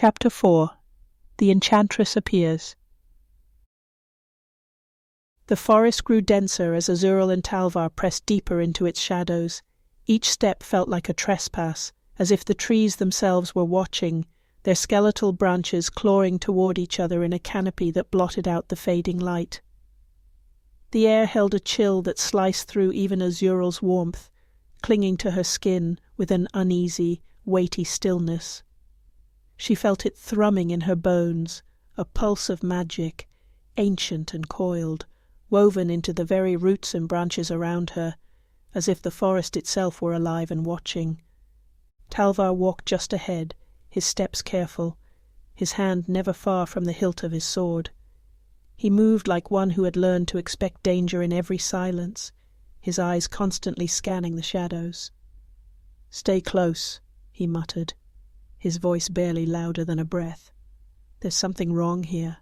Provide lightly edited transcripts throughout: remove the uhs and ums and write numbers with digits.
Chapter 4. The Enchantress Appears. The forest grew denser as Azural and Talvar pressed deeper into its shadows. Each step felt like a trespass, as if the trees themselves were watching, their skeletal branches clawing toward each other in a canopy that blotted out the fading light. The air held a chill that sliced through even Azural's warmth, clinging to her skin with an uneasy, weighty stillness. She felt it thrumming in her bones, a pulse of magic, ancient and coiled, woven into the very roots and branches around her, as if the forest itself were alive and watching. Talvar walked just ahead, his steps careful, his hand never far from the hilt of his sword. He moved like one who had learned to expect danger in every silence, his eyes constantly scanning the shadows. "Stay close," he muttered, his voice barely louder than a breath. "There's something wrong here."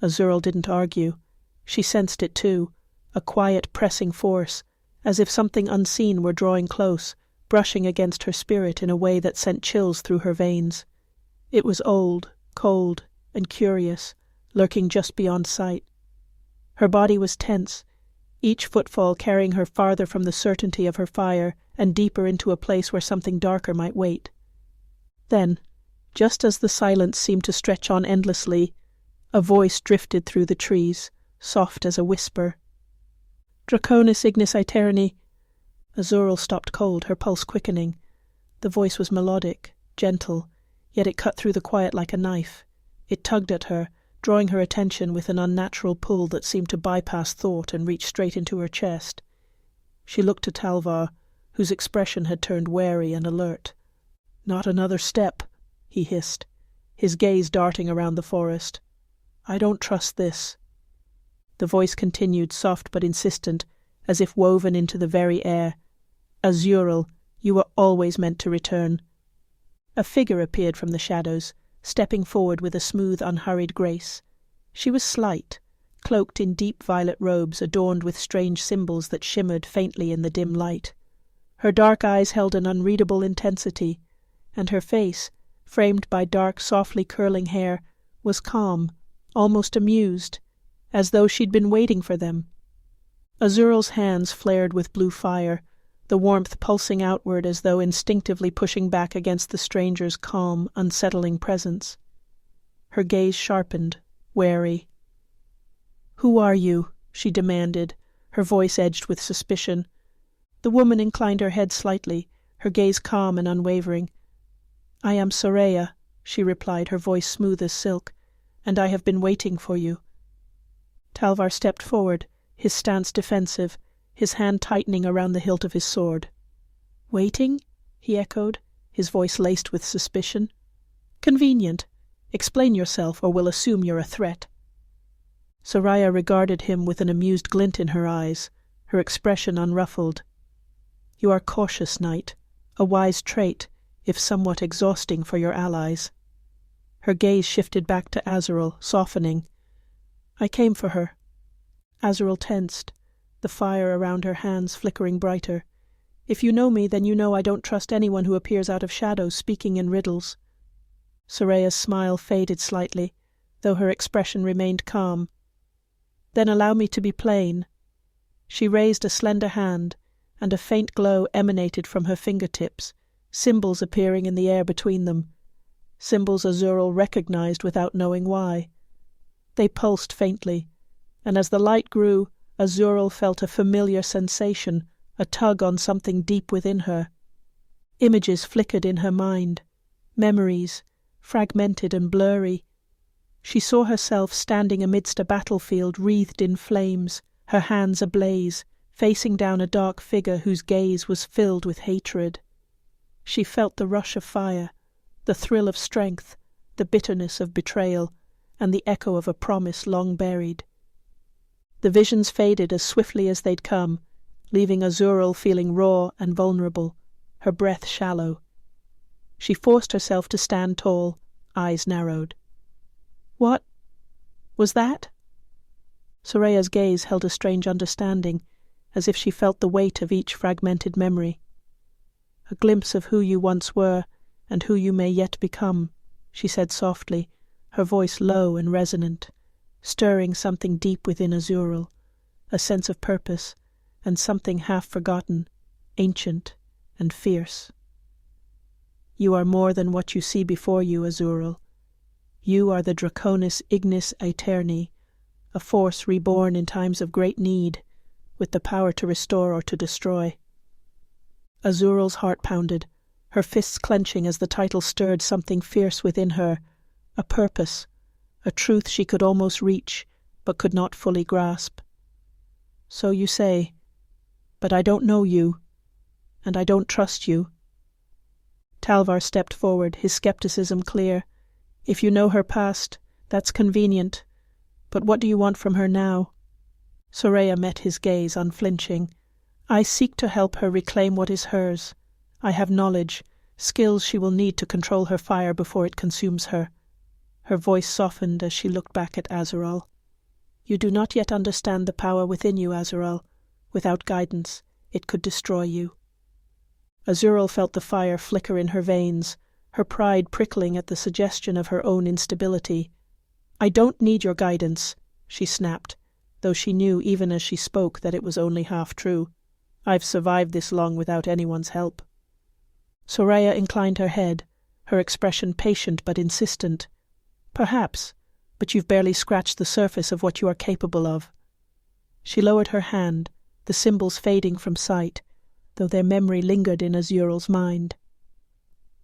Azural didn't argue. She sensed it too, a quiet pressing force, as if something unseen were drawing close, brushing against her spirit in a way that sent chills through her veins. It was old, cold, and curious, lurking just beyond sight. Her body was tense, each footfall carrying her farther from the certainty of her fire and deeper into a place where something darker might wait. Then, just as the silence seemed to stretch on endlessly, a voice drifted through the trees, soft as a whisper. "Draconis ignis aeterni." Azural stopped cold, her pulse quickening. The voice was melodic, gentle, yet it cut through the quiet like a knife. It tugged at her, drawing her attention with an unnatural pull that seemed to bypass thought and reach straight into her chest. She looked to Talvar, whose expression had turned wary and alert. "Not another step," he hissed, his gaze darting around the forest. "I don't trust this." The voice continued, soft but insistent, as if woven into the very air. "Azural, you were always meant to return." A figure appeared from the shadows, stepping forward with a smooth, unhurried grace. She was slight, cloaked in deep violet robes adorned with strange symbols that shimmered faintly in the dim light. Her dark eyes held an unreadable intensity, and her face, framed by dark, softly curling hair, was calm, almost amused, as though she'd been waiting for them. Azural's hands flared with blue fire, the warmth pulsing outward as though instinctively pushing back against the stranger's calm, unsettling presence. Her gaze sharpened, wary. "Who are you?" she demanded, her voice edged with suspicion. The woman inclined her head slightly, her gaze calm and unwavering. "I am Soraya," she replied, her voice smooth as silk, "and I have been waiting for you." Talvar stepped forward, his stance defensive, his hand tightening around the hilt of his sword. "Waiting?" he echoed, his voice laced with suspicion. "Convenient. Explain yourself, or we'll assume you're a threat." Soraya regarded him with an amused glint in her eyes, her expression unruffled. "You are cautious, knight, a wise trait, if somewhat exhausting for your allies." Her gaze shifted back to Azural, softening. "I came for her." Azural tensed, the fire around her hands flickering brighter. "If you know me, then you know I don't trust anyone who appears out of shadows speaking in riddles." Soraya's smile faded slightly, though her expression remained calm. "Then allow me to be plain." She raised a slender hand, and a faint glow emanated from her fingertips, symbols appearing in the air between them. Symbols Azural recognized without knowing why. They pulsed faintly, and as the light grew, Azural felt a familiar sensation, a tug on something deep within her. Images flickered in her mind, memories, fragmented and blurry. She saw herself standing amidst a battlefield wreathed in flames, her hands ablaze, facing down a dark figure whose gaze was filled with hatred. She felt the rush of fire, the thrill of strength, the bitterness of betrayal, and the echo of a promise long buried. The visions faded as swiftly as they'd come, leaving Azural feeling raw and vulnerable, her breath shallow. She forced herself to stand tall, eyes narrowed. "What was that?" Soraya's gaze held a strange understanding, as if she felt the weight of each fragmented memory. "A glimpse of who you once were, and who you may yet become," she said softly, her voice low and resonant, stirring something deep within Azural, a sense of purpose, and something half-forgotten, ancient and fierce. You are more than what you see before you, Azural. You are the Draconis Ignis Aeterni, a force reborn in times of great need, with the power to restore or to destroy. Azural's heart pounded, her fists clenching as the title stirred something fierce within her, a purpose, a truth she could almost reach, but could not fully grasp. So you say, but I don't know you, and I don't trust you. Talvar stepped forward, his skepticism clear. If you know her past, that's convenient, but what do you want from her now? Soraya met his gaze, unflinching. I seek to help her reclaim what is hers. I have knowledge, skills she will need to control her fire before it consumes her. Her voice softened as she looked back at Azural. You do not yet understand the power within you, Azural. Without guidance, it could destroy you. Azural felt the fire flicker in her veins, her pride prickling at the suggestion of her own instability. I don't need your guidance, she snapped, though she knew even as she spoke that it was only half true. I've survived this long without anyone's help. Soraya inclined her head, her expression patient but insistent. Perhaps, but you've barely scratched the surface of what you are capable of. She lowered her hand, the symbols fading from sight, though their memory lingered in Azural's mind.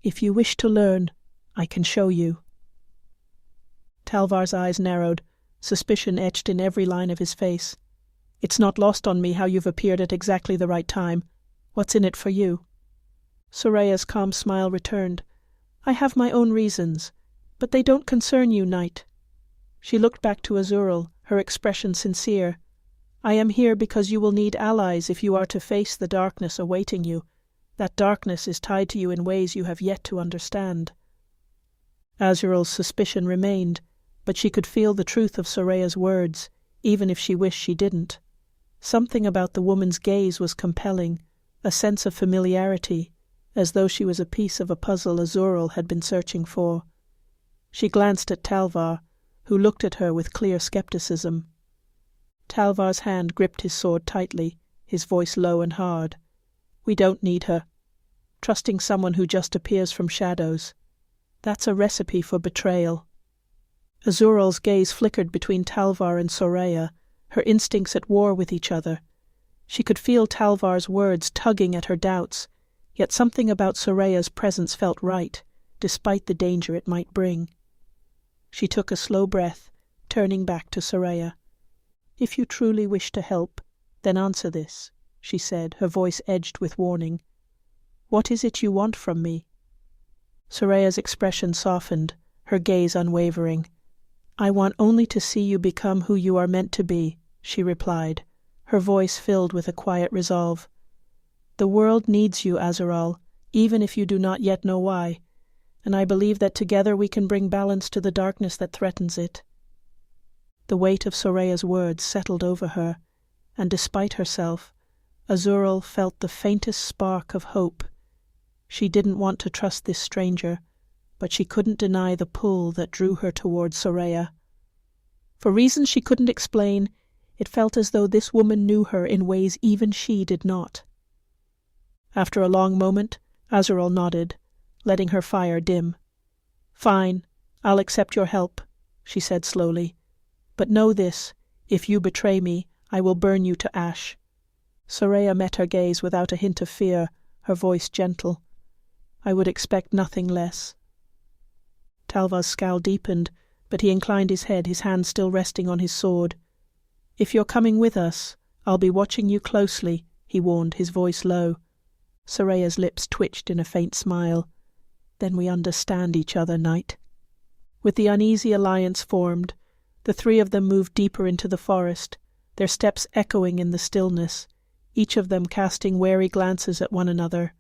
If you wish to learn, I can show you. Talvar's eyes narrowed, suspicion etched in every line of his face. It's not lost on me how you've appeared at exactly the right time. What's in it for you? Soraya's calm smile returned. I have my own reasons, but they don't concern you, knight. She looked back to Azural, her expression sincere. I am here because you will need allies if you are to face the darkness awaiting you. That darkness is tied to you in ways you have yet to understand. Azural's suspicion remained, but she could feel the truth of Soraya's words, even if she wished she didn't. Something about the woman's gaze was compelling, a sense of familiarity, as though she was a piece of a puzzle Azural had been searching for. She glanced at Talvar, who looked at her with clear skepticism. Talvar's hand gripped his sword tightly, his voice low and hard. We don't need her. Trusting someone who just appears from shadows. That's a recipe for betrayal. Azural's gaze flickered between Talvar and Soraya, her instincts at war with each other. She could feel Talvar's words tugging at her doubts, yet something about Soraya's presence felt right, despite the danger it might bring. She took a slow breath, turning back to Soraya. If you truly wish to help, then answer this, she said, her voice edged with warning. What is it you want from me? Soraya's expression softened, her gaze unwavering. I want only to see you become who you are meant to be, she replied, her voice filled with a quiet resolve. The world needs you, Azural, even if you do not yet know why, and I believe that together we can bring balance to the darkness that threatens it. The weight of Soraya's words settled over her, and despite herself, Azural felt the faintest spark of hope. She didn't want to trust this stranger, but she couldn't deny the pull that drew her toward Soraya. For reasons she couldn't explain, it felt as though this woman knew her in ways even she did not. After a long moment, Azural nodded, letting her fire dim. Fine, I'll accept your help, she said slowly. But know this, if you betray me, I will burn you to ash. Soraya met her gaze without a hint of fear, her voice gentle. I would expect nothing less. Talvar's scowl deepened, but he inclined his head, his hand still resting on his sword. If you're coming with us, I'll be watching you closely, he warned, his voice low. Soraya's lips twitched in a faint smile. Then we understand each other, knight. With the uneasy alliance formed, the three of them moved deeper into the forest, their steps echoing in the stillness, each of them casting wary glances at one another.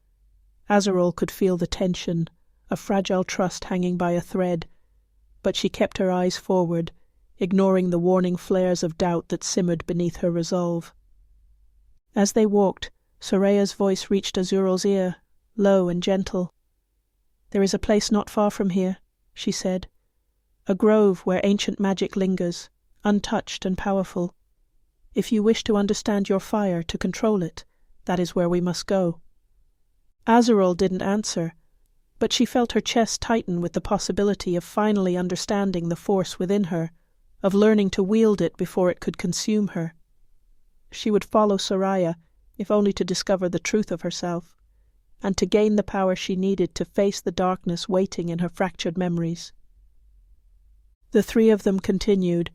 Azural could feel the tension, a fragile trust hanging by a thread, but she kept her eyes forward, ignoring the warning flares of doubt that simmered beneath her resolve. As they walked, Soraya's voice reached Azural's ear, low and gentle. There is a place not far from here. she said. "A grove where ancient magic lingers, untouched and powerful. If you wish to understand your fire, to control it, that is where we must go." Azural didn't answer, but she felt her chest tighten with the possibility of finally understanding the force within her, of learning to wield it before it could consume her. She would follow Soraya, if only to discover the truth of herself, and to gain the power she needed to face the darkness waiting in her fractured memories. The three of them continued,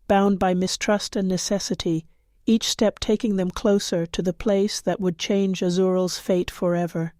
bound by mistrust and necessity, each step taking them closer to the place that would change Azural's fate forever.